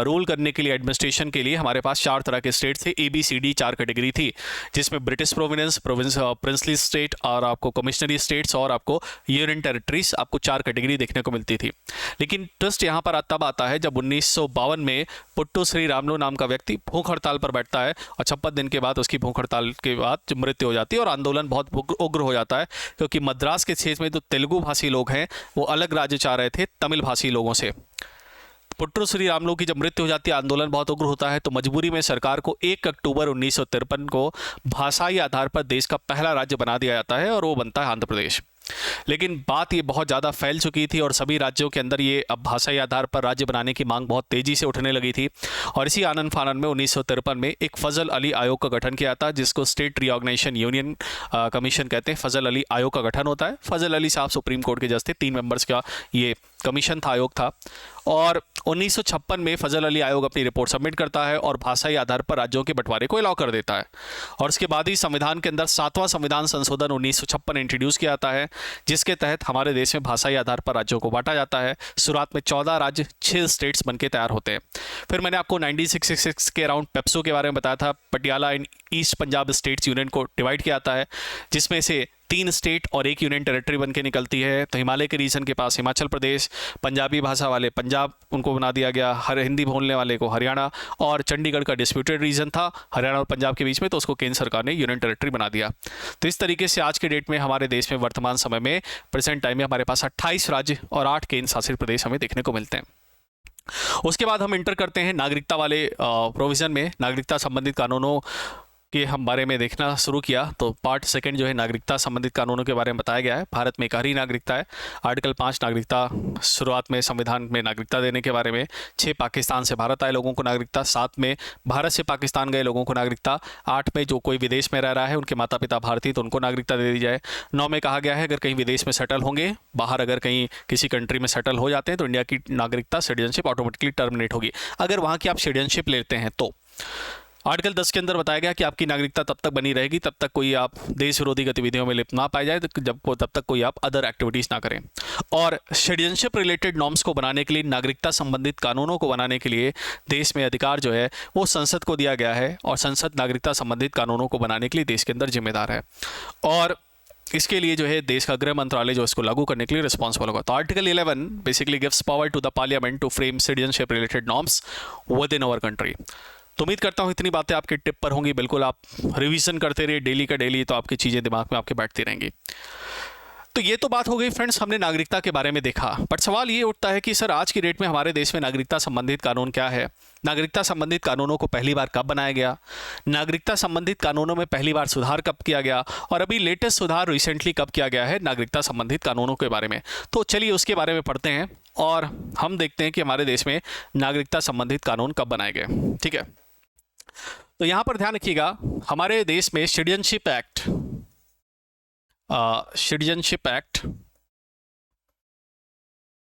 रूल करने के लिए, एडमिनिस्ट्रेशन के लिए हमारे पास 4 तरह के स्टेट थे, ABCD 4 कैटेगरी थी, जिसमें ब्रिटिश प्रोविडेंस, प्रिंसली स्टेट और आपको कमिश्नरी स्टेट्स और आपको यूनियन टेरिटरीज, आपको 4 कैटेगरी देखने को मिलती थी। लेकिन ट्विस्ट यहाँ पर तब आता है जब 1952 में पुट्टू श्री रामलू नाम का व्यक्ति भूख हड़ताल पर बैठता है और 56 दिन के बाद उसकी भूख हड़ताल के बाद मृत्यु हो जाती है और आंदोलन बहुत उग्र हो जाता है, क्योंकि मद्रास के क्षेत्र में जो तेलुगु भाषी लोग हैं वो अलग राज्य चाह रहे थे तमिल भाषी लोगों से। पुट्टू श्री रामलू की जब मृत्यु हो जाती है, आंदोलन बहुत उग्र होता है, तो मजबूरी में सरकार को 1 अक्टूबर 1953 को भाषाई आधार पर देश का पहला राज्य बना दिया जाता है और वो बनता है आंध्र प्रदेश। लेकिन बात ये बहुत ज़्यादा फैल चुकी थी और सभी राज्यों के अंदर ये अब भाषाई आधार पर राज्य बनाने की मांग बहुत तेज़ी से उठने लगी थी। और इसी आनन फानन में 1953 में एक फजल अली आयोग का गठन किया था, जिसको स्टेट रीऑर्गेनाइजेशन यूनियन कमीशन कहते हैं। फजल अली आयोग का गठन होता है। फजल अली साहब सुप्रीम कोर्ट के जज थे। 3 मेंबर्स का ये कमीशन था, आयोग था। और 1956 में फजल अली आयोग अपनी रिपोर्ट सबमिट करता है और भाषाई आधार पर राज्यों के बंटवारे को अलाउ कर देता है। और उसके बाद ही संविधान के अंदर 7वां संविधान संशोधन 1956 इंट्रोड्यूस किया जाता है, जिसके तहत हमारे देश में भाषाई आधार पर राज्यों को बांटा जाता है। शुरुआत में 14 राज्य 6 स्टेट्स बनके तैयार होते हैं। फिर मैंने आपको 1966 के अराउंड पेप्सो के बारे में बताया था। Patiala and east Punjab states union को डिवाइड किया जाता है, जिसमें से 3 स्टेट और 1 यूनियन टेरिटरी बन के निकलती है। तो हिमालय के रीजन के पास हिमाचल प्रदेश, पंजाबी भाषा वाले पंजाब उनको बना दिया गया, हर हिंदी बोलने वाले को हरियाणा, और चंडीगढ़ का डिस्प्यूटेड रीजन था हरियाणा और पंजाब के बीच में, तो उसको केंद्र सरकार ने यूनियन टेरिटरी बना दिया। तो इस तरीके से आज के डेट में हमारे देश में वर्तमान समय में प्रेजेंट टाइम में हमारे पास 28 राज्य और 8 केंद्र शासित प्रदेश हमें देखने को मिलते हैं। उसके बाद हम इंटर करते हैं नागरिकता वाले प्रोविज़न में। नागरिकता संबंधित कानूनों के हम बारे में देखना शुरू किया। तो पार्ट 2 जो है नागरिकता संबंधित कानूनों के बारे में बताया गया है। भारत में एक ही नागरिकता है। आर्टिकल 5 नागरिकता, शुरुआत में संविधान में नागरिकता देने के बारे में। 6 पाकिस्तान से भारत आए लोगों को नागरिकता। 7 में भारत से पाकिस्तान गए लोगों को नागरिकता। 8 में जो कोई विदेश में रह रहा है, उनके माता पिता भारतीय, तो उनको नागरिकता दे दी जाए। 9 में कहा गया है अगर कहीं विदेश में सेटल होंगे, बाहर अगर कहीं किसी कंट्री में सेटल हो जाते हैं, तो इंडिया की नागरिकता सिटीजनशिप ऑटोमेटिकली टर्मिनेट होगी अगर वहाँ की आप सिटीजनशिप लेते हैं। तो आर्टिकल 10 के अंदर बताया गया कि आपकी नागरिकता तब तक बनी रहेगी तब तक कोई आप देश विरोधी गतिविधियों में लिप्त ना पाए जाए, तब तक कोई आप अदर एक्टिविटीज़ ना करें। और सिटीजनशिप रिलेटेड नॉर्म्स को बनाने के लिए, नागरिकता संबंधित कानूनों को बनाने के लिए देश में अधिकार जो है वो संसद को दिया गया है, और संसद नागरिकता संबंधित कानूनों को बनाने के लिए देश के अंदर जिम्मेदार है। और इसके लिए जो है देश का गृह मंत्रालय जो इसको लागू करने के लिए रिस्पॉन्सिबल होगा। तो article 11 basically gives power to the parliament to frame citizenship related norms within our country. तो उम्मीद करता हूँ इतनी बातें आपके टिप पर होंगी। बिल्कुल आप रिवीजन करते रहिए डेली का डेली, तो आपकी चीज़ें दिमाग में आपके बैठती रहेंगी। तो ये तो बात हो गई फ्रेंड्स, हमने नागरिकता के बारे में देखा। बट सवाल ये उठता है कि सर आज की डेट में हमारे देश में नागरिकता संबंधित कानून क्या है? नागरिकता संबंधित कानूनों को पहली बार कब बनाया गया? नागरिकता संबंधित कानूनों में पहली बार सुधार कब किया गया? और अभी लेटेस्ट सुधार रिसेंटली कब किया गया है नागरिकता संबंधित कानूनों के बारे में? तो चलिए उसके बारे में पढ़ते हैं और हम देखते हैं कि हमारे देश में नागरिकता संबंधित कानून कब बनाए गए। ठीक है, तो यहां पर ध्यान रखिएगा, हमारे देश में सिटीजनशिप एक्ट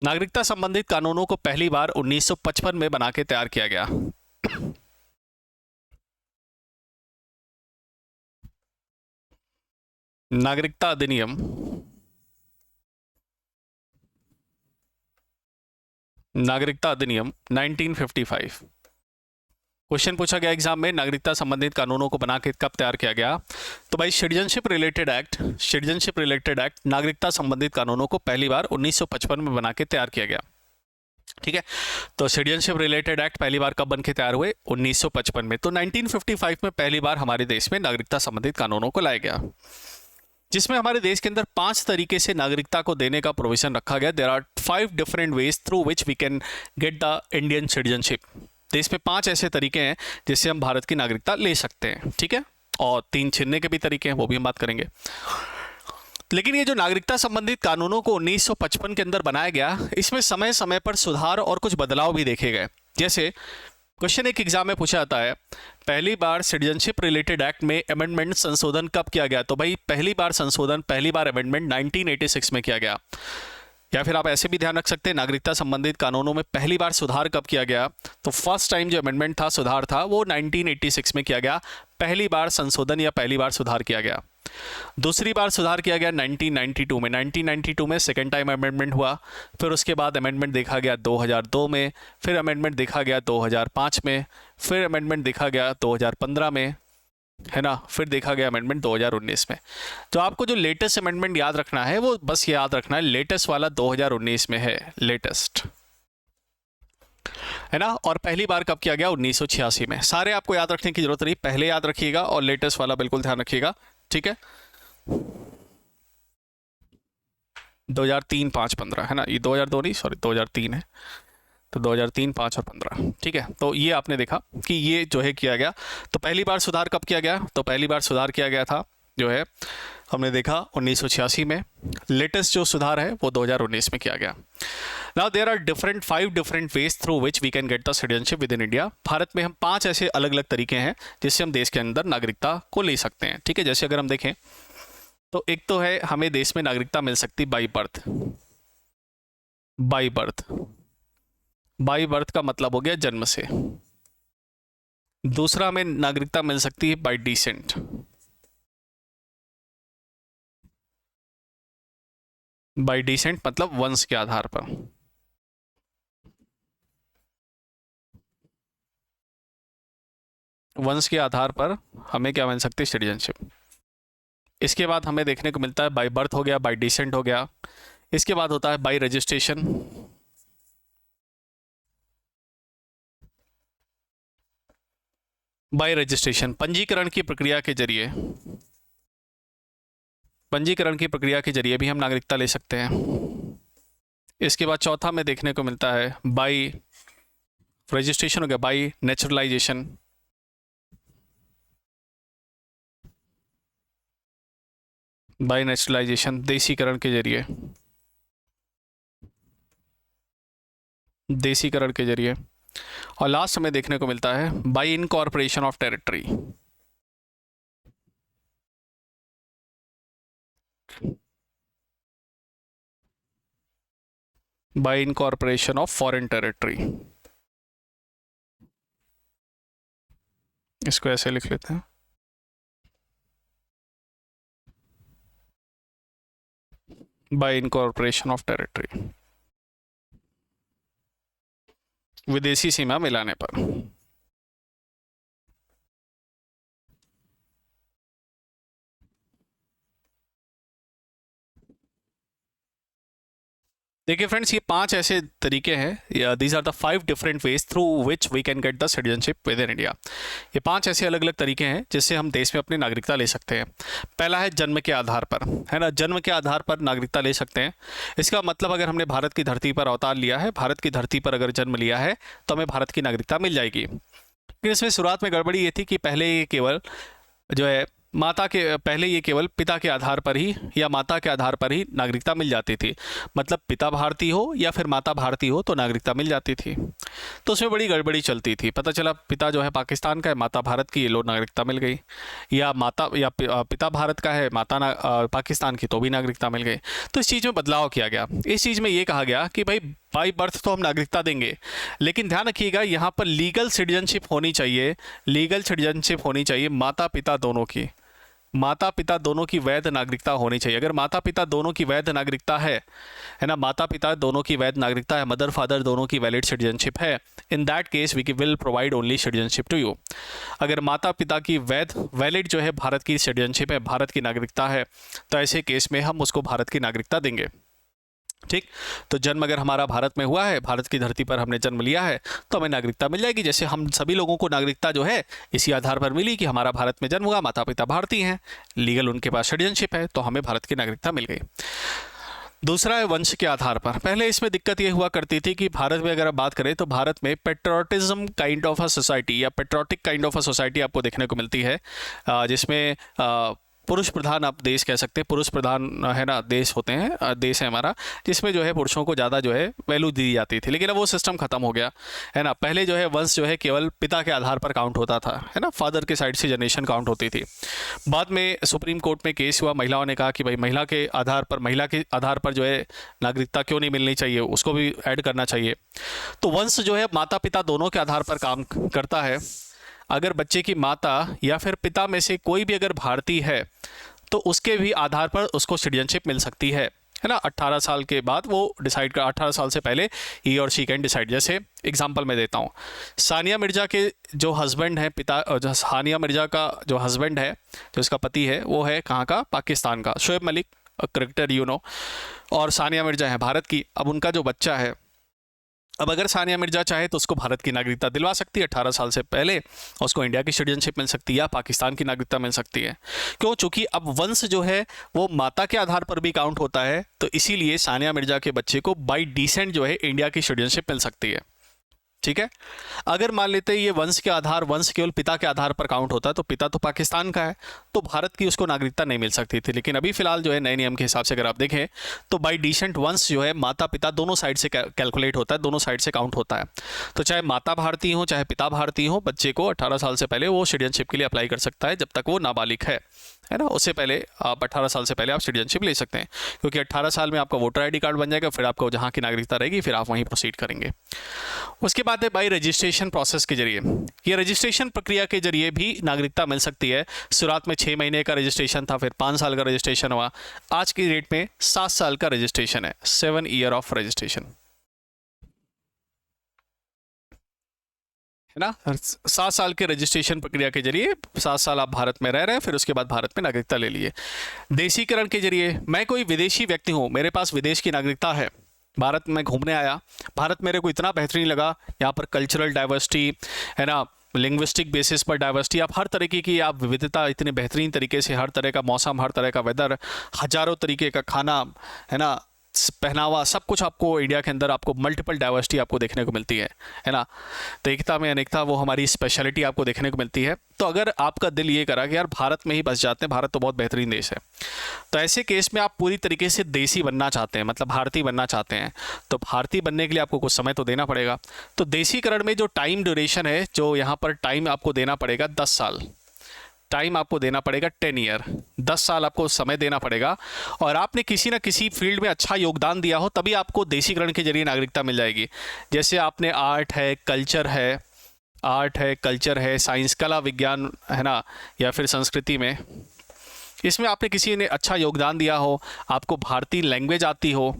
नागरिकता संबंधित कानूनों को पहली बार 1955 में बना के तैयार किया गया। नागरिकता अधिनियम 1955। क्वेश्चन पूछा गया एग्जाम में, नागरिकता संबंधित कानूनों को बना के कब तैयार किया गया? तो भाई सिटीजनशिप रिलेटेड एक्ट नागरिकता संबंधित कानूनों को पहली बार 1955 में बना के तैयार किया गया। ठीक है, तो सिटीजनशिप रिलेटेड एक्ट पहली बार कब बन के तैयार हुए? 1955 में। तो 1955 में पहली बार हमारे देश में नागरिकता संबंधित कानूनों को लाया गया, जिसमें हमारे देश के अंदर 5 तरीके से नागरिकता को देने का प्रोविजन रखा गया। There are 5 different ways through which we can get the Indian citizenship. देश में 5 ऐसे तरीके हैं जिससे हम भारत की नागरिकता ले सकते हैं। ठीक है, और 3 छीनने के भी तरीके हैं, वो भी हम बात करेंगे। लेकिन ये जो नागरिकता संबंधित कानूनों को 1955 के अंदर बनाया गया, इसमें समय समय पर सुधार और कुछ बदलाव भी देखे गए। जैसे क्वेश्चन एक एग्जाम में पूछा जाता है, पहली बार सिटीजनशिप रिलेटेड एक्ट में अमेंडमेंट संशोधन कब किया गया? तो भाई पहली बार अमेंडमेंट 1986 में किया गया। या फिर आप ऐसे भी ध्यान रख सकते हैं, नागरिकता संबंधित कानूनों में पहली बार सुधार कब किया गया? तो फर्स्ट टाइम जो अमेंडमेंट था, सुधार था, वो 1986 में किया गया। पहली बार संशोधन या पहली बार सुधार किया गया। दूसरी बार सुधार किया गया 1992 में। 1992 में सेकेंड टाइम अमेंडमेंट हुआ। फिर उसके बाद अमेंडमेंट देखा गया 2002 में, फिर अमेंडमेंट देखा गया 2005 में, फिर अमेंडमेंट देखा गया 2015 में, है ना, फिर देखा गया अमेंडमेंट 2019 में। तो आपको जो लेटेस्ट अमेंडमेंट याद रखना है, वो बस याद रखना है लेटेस्ट वाला 2019 में है, लेटेस्ट, है ना। और पहली बार कब किया गया? 1986 में। सारे आपको याद रखने की जरूरत नहीं, पहले याद रखिएगा और लेटेस्ट वाला बिल्कुल ध्यान रखिएगा। ठीक है, 2003, 5, 15, है ना। ये 2002 नहीं, सॉरी 2003 है। तो 2003, 5 और 15। ठीक है, तो ये आपने देखा कि ये जो है किया गया। तो पहली बार सुधार कब किया गया? तो पहली बार सुधार किया गया था जो है हमने देखा 1986 में। लेटेस्ट जो सुधार है वो 2019 में किया गया। Now there are 5 different ways through which we can get the citizenship within India. भारत में हम 5 ऐसे अलग अलग तरीके हैं जिससे हम देश के अंदर नागरिकता को ले सकते हैं। ठीक है, जैसे अगर हम देखें तो एक तो है हमें देश में नागरिकता मिल सकती by birth. By birth, by birth का मतलब हो गया जन्म से। दूसरा, हमें नागरिकता मिल सकती है बाई डिसेंट। बाई डिसेंट मतलब वंश के आधार पर। वंश के आधार पर हमें क्या मिल सकती है? सिटीजनशिप। इसके बाद हमें देखने को मिलता है बाई बर्थ हो गया, बाई डिसेंट हो गया। इसके बाद होता है बाई रजिस्ट्रेशन। बाई रजिस्ट्रेशन पंजीकरण की प्रक्रिया के जरिए, पंजीकरण की प्रक्रिया के जरिए भी हम नागरिकता ले सकते हैं। इसके बाद चौथा में देखने को मिलता है बाई रजिस्ट्रेशन हो गया, बाई नेचुरलाइजेशन। बाई नेचुरलाइजेशन देसीकरण के जरिए, देसीकरण के जरिए। और लास्ट में देखने को मिलता है by incorporation of territory. By incorporation of foreign territory. इसको ऐसे लिख लेते हैं, बाई इनकॉर्पोरेशन ऑफ टेरिटरी, विदेशी सीमा मिलाने पर। देखिए फ्रेंड्स, ये 5 ऐसे तरीके हैं, these are the 5 different ways through which we can get the citizenship within India. ये 5 ऐसे अलग अलग तरीके हैं जिससे हम देश में अपनी नागरिकता ले सकते हैं। पहला है जन्म के आधार पर, है ना, जन्म के आधार पर नागरिकता ले सकते हैं। इसका मतलब अगर हमने भारत की धरती पर अवतार लिया है, भारत की धरती पर अगर जन्म लिया है तो हमें भारत की नागरिकता मिल जाएगी। लेकिन इसमें शुरुआत में गड़बड़ी ये थी कि पहले ये केवल जो है पहले ये केवल पिता के आधार पर ही या माता के आधार पर ही नागरिकता मिल जाती थी। मतलब पिता भारतीय हो या फिर माता भारतीय हो तो नागरिकता मिल जाती थी। तो उसमें बड़ी गड़बड़ी चलती थी। पता चला पिता जो है पाकिस्तान का है, माता भारत की, ये लो नागरिकता मिल गई। या पिता भारत का है, पाकिस्तान की, तो भी नागरिकता मिल गई। तो इस चीज़ में बदलाव किया गया। इस चीज़ में ये कहा गया कि भाई बाई बर्थ तो हम नागरिकता देंगे, लेकिन ध्यान रखिएगा यहाँ पर लीगल सिटीजनशिप होनी चाहिए। लीगल सिटीजनशिप होनी चाहिए माता पिता दोनों की। माता पिता दोनों की वैध नागरिकता होनी चाहिए। अगर माता पिता दोनों की वैध नागरिकता है ना, माता पिता दोनों की वैध नागरिकता है, मदर फादर दोनों की वैलिड सिटीजनशिप है, in that case we will provide only citizenship to you. अगर माता पिता की वैलिड जो है भारत की सिटीजनशिप है, भारत की नागरिकता है, तो ऐसे केस में हम उसको भारत की नागरिकता देंगे। ठीक, तो जन्म अगर हमारा भारत में हुआ है, भारत की धरती पर हमने जन्म लिया है, तो हमें नागरिकता मिल जाएगी। जैसे हम सभी लोगों को नागरिकता जो है इसी आधार पर मिली कि हमारा भारत में जन्म हुआ, माता पिता भारतीय हैं, लीगल उनके पास सिटीजनशिप है, तो हमें भारत की नागरिकता मिल गई। दूसरा है वंश के आधार पर। पहले इसमें दिक्कत ये हुआ करती थी कि भारत में अगर आप बात करें तो भारत में patriotism kind of a society या patriotic kind of a society आपको देखने को मिलती है, जिसमें पुरुष प्रधान आप देश कह सकते हैं, पुरुष प्रधान है ना देश होते हैं, देश है हमारा, जिसमें जो है पुरुषों को ज़्यादा जो है वैल्यू दी जाती थी। लेकिन अब वो सिस्टम खत्म हो गया है ना। पहले जो है वंश जो है केवल पिता के आधार पर काउंट होता था, है ना, फादर के साइड से जनरेशन काउंट होती थी। बाद में सुप्रीम कोर्ट में केस हुआ, महिलाओं ने कहा कि भाई महिला के आधार पर जो है नागरिकता क्यों नहीं मिलनी चाहिए, उसको भी ऐड करना चाहिए। तो वंश जो है माता पिता दोनों के आधार पर काम करता है। अगर बच्चे की माता या फिर पिता में से कोई भी अगर भारतीय है तो उसके भी आधार पर उसको सिटीजनशिप मिल सकती है ना। 18 साल के बाद वो डिसाइड कर, 18 साल से पहले ही और शी कैन डिसाइड। जैसे एग्जांपल मैं देता हूँ, सानिया मिर्ज़ा के जो हस्बैंड है, सानिया मिर्ज़ा का जो हस्बैंड है, जो इसका पति है, वो है कहाँ का? पाकिस्तान का, Shoaib Malik, cricketer you know. और सानिया मिर्ज़ा है भारत की। अब उनका जो बच्चा है, अब अगर सानिया मिर्ज़ा चाहे तो उसको भारत की नागरिकता दिलवा सकती है 18 साल से पहले, उसको इंडिया की सिटीजनशिप मिल सकती है या पाकिस्तान की नागरिकता मिल सकती है। क्यों? चूँकि अब वंश जो है वो माता के आधार पर भी काउंट होता है, तो इसीलिए सानिया मिर्ज़ा के बच्चे को बाई डिसेंट जो है इंडिया की सिटीजनशिप मिल सकती है। ठीक है। अगर मान लेते हैं ये वंश के आधार, वंश केवल पिता के आधार पर काउंट होता है, तो पिता तो पाकिस्तान का है, तो भारत की उसको नागरिकता नहीं मिल सकती थी। लेकिन अभी फिलहाल जो है नए नियम के हिसाब से अगर आप देखें तो बाई डिसेंट वंश जो है माता पिता दोनों साइड से कैलकुलेट होता है, दोनों साइड से काउंट होता है। तो चाहे माता भारतीय हो चाहे पिता भारतीय हो, बच्चे को 18 साल से पहले वो सिटीजनशिप के लिए अप्लाई कर सकता है, जब तक वो नाबालिग है ना। उससे पहले आप 18 साल से पहले आप सिटीजनशिप ले सकते हैं, क्योंकि 18 साल में आपका वोटर आईडी कार्ड बन जाएगा, फिर आपको जहाँ की नागरिकता रहेगी फिर आप वहीं प्रोसीड करेंगे। उसके बाद है बाई रजिस्ट्रेशन प्रोसेस के जरिए। ये रजिस्ट्रेशन प्रक्रिया के जरिए भी नागरिकता मिल सकती है। शुरुआत में 6 महीने का रजिस्ट्रेशन था, फिर 5 साल का रजिस्ट्रेशन हुआ, आज की डेट में 7 साल का रजिस्ट्रेशन है, 7 ईयर ऑफ रजिस्ट्रेशन, है ना। 7 साल के रजिस्ट्रेशन प्रक्रिया के जरिए 7 साल आप भारत में रह रहे हैं, फिर उसके बाद भारत में नागरिकता ले लिए। देशीकरण के जरिए, मैं कोई विदेशी व्यक्ति हूँ, मेरे पास विदेश की नागरिकता है, भारत में घूमने आया, भारत मेरे को इतना बेहतरीन लगा, यहाँ पर कल्चरल डाइवर्सिटी है ना, लिंग्विस्टिक बेसिस पर डाइवर्सिटी, आप हर तरीके की आप विविधता इतने बेहतरीन तरीके से, हर तरह का मौसम, हर तरह का वेदर, हजारों तरीके का खाना, है ना, पहनावा, सब कुछ आपको इंडिया के अंदर आपको मल्टीपल डाइवर्सिटी आपको देखने को मिलती है ना। तो एकता में अनेकता, वो हमारी स्पेशलिटी आपको देखने को मिलती है। तो अगर आपका दिल ये करा कि यार भारत में ही बस जाते हैं, भारत तो बहुत बेहतरीन देश है, तो ऐसे केस में आप पूरी तरीके से देसी बनना चाहते हैं, मतलब भारतीय बनना चाहते हैं, तो भारतीय बनने के लिए आपको कुछ समय तो देना पड़ेगा। तो देसीकरण में जो टाइम ड्यूरेशन है, जो यहाँ पर टाइम आपको देना पड़ेगा 10 साल, टाइम आपको देना पड़ेगा 10 ईयर, 10 साल आपको समय देना पड़ेगा। और आपने किसी ना किसी फील्ड में अच्छा योगदान दिया हो, तभी आपको देशीकरण के जरिए नागरिकता मिल जाएगी। जैसे आपने आर्ट है, कल्चर है, साइंस, कला, विज्ञान, है ना, या फिर संस्कृति में, इसमें आपने किसी ने अच्छा योगदान दिया हो, आपको भारतीय लैंग्वेज आती हो,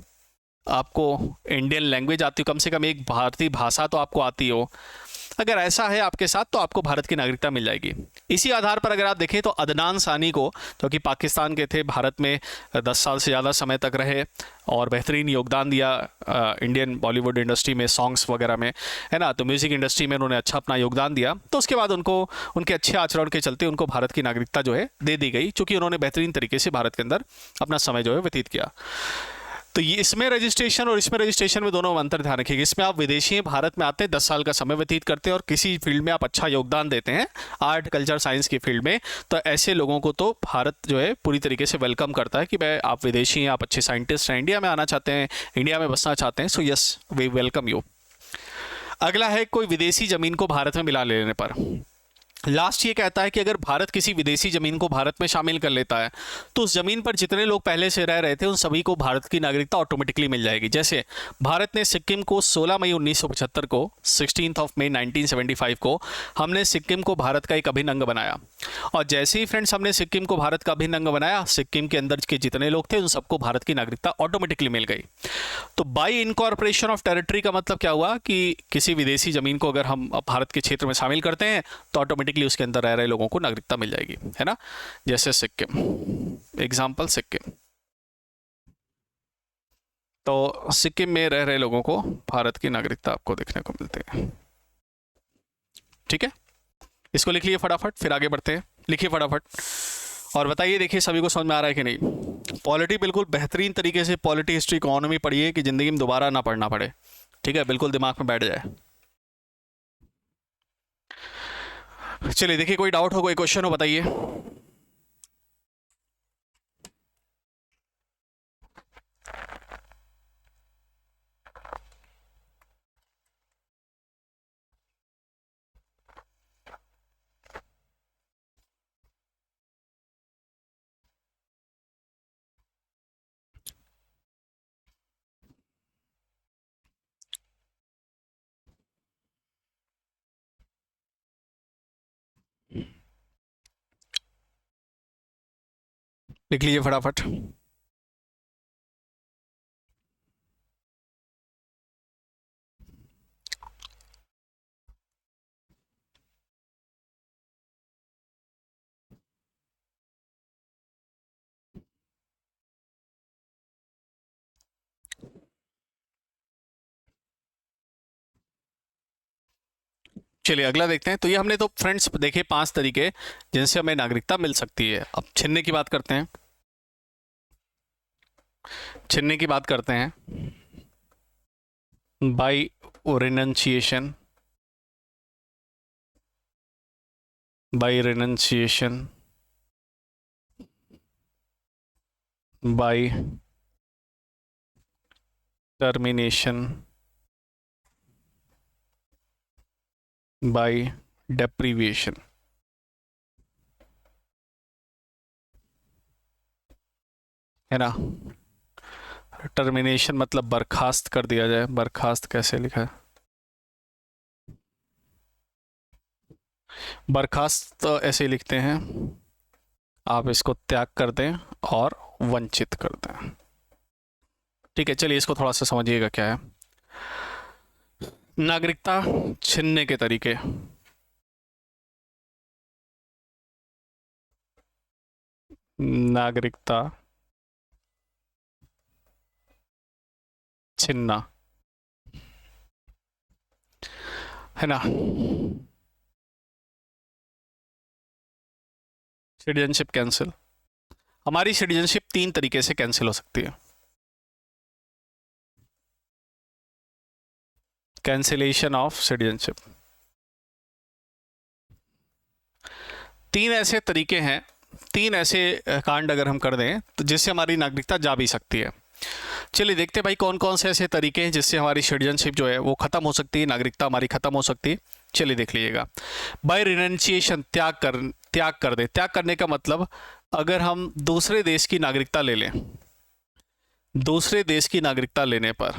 आपको इंडियन लैंग्वेज आती हो, कम से कम एक भारतीय भाषा तो आपको आती हो, अगर ऐसा है आपके साथ, तो आपको भारत की नागरिकता मिल जाएगी। इसी आधार पर अगर आप देखें तो अदनान सानी को, जो कि पाकिस्तान के थे, भारत में 10 साल से ज़्यादा समय तक रहे और बेहतरीन योगदान दिया इंडियन बॉलीवुड इंडस्ट्री में, सॉन्ग्स वगैरह में, है ना, तो म्यूज़िक इंडस्ट्री में उन्होंने अच्छा अपना योगदान दिया। तो उसके बाद उनको, उनके अच्छे आचरण के चलते उनको भारत की नागरिकता जो है दे दी गई, चूँकि उन्होंने बेहतरीन तरीके से भारत के अंदर अपना समय जो है व्यतीत किया। तो ये इसमें रजिस्ट्रेशन और इसमें रजिस्ट्रेशन में दोनों में अंतर ध्यान रखिएगा। इसमें आप विदेशी हैं, भारत में आते हैं, 10 साल का समय व्यतीत करते हैं और किसी फील्ड में आप अच्छा योगदान देते हैं, आर्ट, कल्चर, साइंस की फील्ड में, तो ऐसे लोगों को तो भारत जो है पूरी तरीके से वेलकम करता है कि भाई आप विदेशी हैं, आप अच्छे साइंटिस्ट हैं, इंडिया में आना चाहते हैं, इंडिया में बसना चाहते हैं, so yes, we welcome you. अगला है कोई विदेशी ज़मीन को भारत में मिला लेने पर। लास्ट ये कहता है कि अगर भारत किसी विदेशी ज़मीन को भारत में शामिल कर लेता है, तो उस ज़मीन पर जितने लोग पहले से रह रहे थे उन सभी को भारत की नागरिकता ऑटोमेटिकली मिल जाएगी। जैसे भारत ने सिक्किम को 16 मई 1975 को, 16 मई 1975 को हमने सिक्किम को भारत का एक अभिन्न अंग बनाया, और जैसे ही फ्रेंड्स हमने सिक्किम को भारत का अभिन्न अंग बनाया, सिक्किम के अंदर के जितने लोग थे उन सबको भारत की नागरिकता ऑटोमेटिकली मिल गई। तो बाई इनकॉर्पोरेशन ऑफ टेरिटरी का मतलब क्या हुआ कि किसी विदेशी ज़मीन को अगर हम भारत के क्षेत्र में शामिल करते हैं तो ऑटोमेटिकली उसके अंदर रह रहे लोगों को नागरिकता मिल जाएगी, है ना। जैसे सिक्किम, एग्जाम्पल सिक्किम, तो सिक्किम में रह रहे लोगों को भारत की नागरिकता आपको देखने को मिलती है। ठीक है, इसको लिख लिए फटाफट, फिर आगे बढ़ते हैं। लिखिए फटाफट और बताइए, देखिए सभी को समझ में आ रहा है कि नहीं। पॉलिटी बिल्कुल बेहतरीन तरीके से, पॉलिटी, हिस्ट्री, इकोनॉमी पढ़िए कि ज़िंदगी में दोबारा ना पढ़ना पड़े। ठीक है, बिल्कुल दिमाग में बैठ जाए। चलिए देखिए, कोई डाउट हो, कोई क्वेश्चन हो, बताइए। लिख लीजिए फटाफट। चलिए अगला देखते हैं। तो ये हमने तो फ्रेंड्स देखे 5 तरीके जिनसे हमें नागरिकता मिल सकती है। अब छीनने की बात करते हैं। छीनने की बात करते हैं। By renunciation, by renunciation, by termination, by deprivation. है ना, टर्मिनेशन मतलब बर्खास्त कर दिया जाए। बर्खास्त कैसे लिखा है? बर्खास्त तो ऐसे लिखते हैं, आप इसको त्याग कर दें और वंचित कर दें। ठीक है, चलिए इसको थोड़ा सा समझिएगा क्या है। नागरिकता छीनने के तरीके। नागरिकता छीनना, है ना। Citizenship cancel. हमारी सिटीजनशिप 3 तरीके से कैंसिल हो सकती है। कैंसिलेशन ऑफ सिटीजनशिप, 3 ऐसे तरीके हैं, 3 ऐसे कांड अगर हम कर दें तो जिससे हमारी नागरिकता जा भी सकती है। चलिए देखते हैं भाई कौन कौन से ऐसे तरीके हैं जिससे हमारी सिटीजनशिप जो है वो खत्म हो सकती है, नागरिकता हमारी खत्म हो सकती है। चलिए देख लीजिएगा। बाय रिनंसिएशन, त्याग कर दे। त्याग करने का मतलब अगर हम दूसरे देश की नागरिकता ले लें, दूसरे देश की नागरिकता लेने पर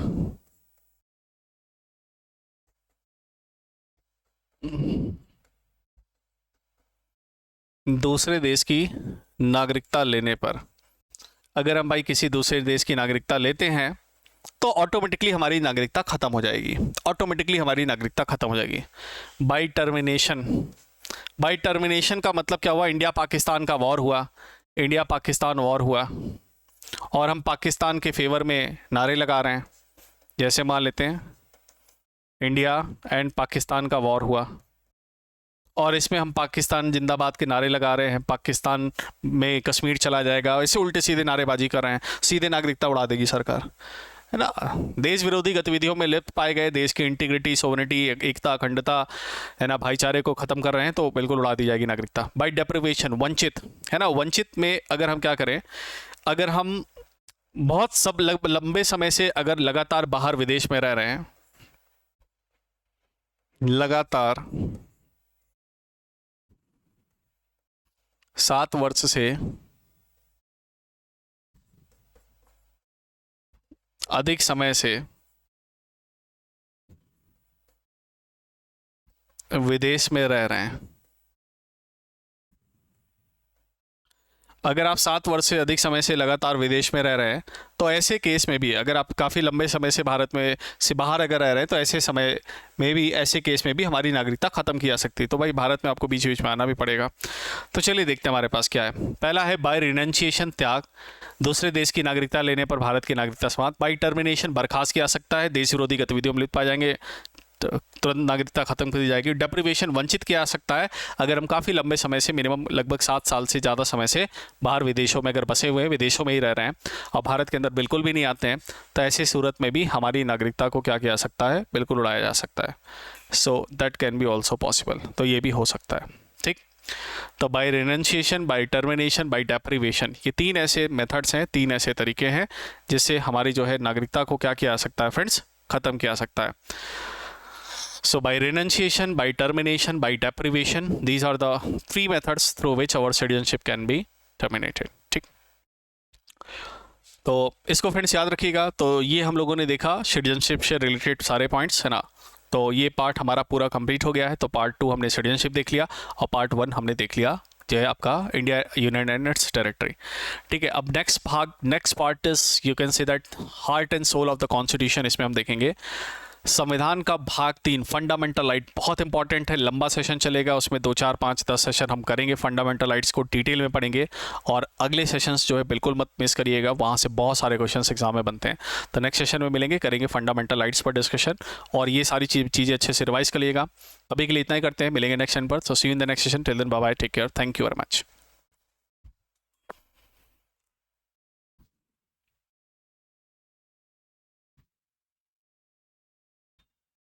दूसरे देश की नागरिकता लेने पर अगर हम भाई किसी दूसरे देश की नागरिकता लेते हैं तो ऑटोमेटिकली हमारी नागरिकता खत्म हो जाएगी। ऑटोमेटिकली हमारी नागरिकता खत्म हो जाएगी। बाय टर्मिनेशन, बाय टर्मिनेशन का मतलब क्या हुआ? इंडिया पाकिस्तान का वॉर हुआ, इंडिया पाकिस्तान वॉर हुआ और हम पाकिस्तान के फेवर में नारे लगा रहे हैं। जैसे मान लेते हैं इंडिया एंड पाकिस्तान का वॉर हुआ और इसमें हम पाकिस्तान जिंदाबाद के नारे लगा रहे हैं, पाकिस्तान में कश्मीर चला जाएगा, ऐसे उल्टे सीधे नारेबाजी कर रहे हैं, सीधे नागरिकता उड़ा देगी सरकार, है ना। देश विरोधी गतिविधियों में लिप्त पाए गए, देश की इंटीग्रिटी, सोवरेनिटी, एकता, अखंडता, है ना, भाईचारे को खत्म कर रहे हैं तो बिल्कुल उड़ा दी जाएगी नागरिकता। बाय डेप्रिवेशन, वंचित, है ना। वंचित में अगर हम क्या करें, अगर हम बहुत सब लंबे समय से अगर लगातार बाहर विदेश में रह रहे हैं, लगातार 7 वर्ष से अधिक समय से विदेश में रह रहे हैं, अगर आप 7 वर्ष से अधिक समय से लगातार विदेश में रह रहे हैं तो ऐसे केस में भी, अगर आप काफ़ी लंबे समय से भारत में से बाहर अगर रह रहे हैं तो ऐसे समय में भी, ऐसे केस में भी हमारी नागरिकता ख़त्म की जा सकती है। तो भाई भारत में आपको बीच बीच में आना भी पड़ेगा। तो चलिए देखते हैं हमारे पास क्या है। पहला है बाय रिनंसिएशन, त्याग, दूसरे देश की नागरिकता लेने पर भारत की नागरिकता समाप्त। बाय टर्मिनेशन, बर्खास्त किया जा सकता है, देश विरोधी गतिविधियों में लिप्त पाए जाएंगे, तुरंत नागरिकता खत्म कर दी जाएगी। डेप्रिवेशन, वंचित किया जा सकता है, अगर हम काफ़ी लंबे समय से, मिनिमम लगभग 7 साल से ज़्यादा समय से बाहर विदेशों में अगर बसे हुए हैं, विदेशों में ही रह रहे हैं और भारत के अंदर बिल्कुल भी नहीं आते हैं, तो ऐसी सूरत में भी हमारी नागरिकता को क्या किया जा सकता है? बिल्कुल उड़ाया जा सकता है। So that can be also possible, तो ये भी हो सकता है। ठीक, तो by renunciation, by termination, by deprivation, ये 3 ऐसे मेथड्स हैं, 3 ऐसे तरीके हैं जिससे हमारी जो है नागरिकता को क्या किया जा सकता है फ्रेंड्स? खत्म किया जा सकता है। So by renunciation, by termination, by deprivation, these are the 3 methods through which our citizenship can be terminated. ठीक, तो इसको फ्रेंड्स याद रखिएगा। तो ये हम लोगों ने देखा सिटीजनशिप से रिलेटेड सारे पॉइंट्स, है ना। तो ये पार्ट हमारा पूरा कंप्लीट हो गया है। तो पार्ट 2 हमने सिटीजनशिप देख लिया और पार्ट 1 हमने देख लिया जो है आपका India union and its territory. ठीक है, अब next part is, you can say that heart and soul of the constitution. इसमें हम देखेंगे संविधान का भाग 3, फंडामेंटल राइट, बहुत इंपॉर्टेंट है, लंबा सेशन चलेगा, उसमें 2, 4, 5, 10 सेशन हम करेंगे, फंडामेंटल राइट्स को डिटेल में पढ़ेंगे और अगले सेशंस जो है बिल्कुल मत मिस करिएगा, वहाँ से बहुत सारे क्वेश्चंस एग्जाम में बनते हैं। तो नेक्स्ट सेशन में मिलेंगे, करेंगे फंडामेंटल राइट्स पर डिस्कशन और ये सारी चीज़ें अच्छे से रिवाइज करिएगा। अभी के लिए इतना ही करते हैं, मिलेंगे नेक्स्ट सेशन पर। So see you in the next session, till then bye bye, take care, thank you very much.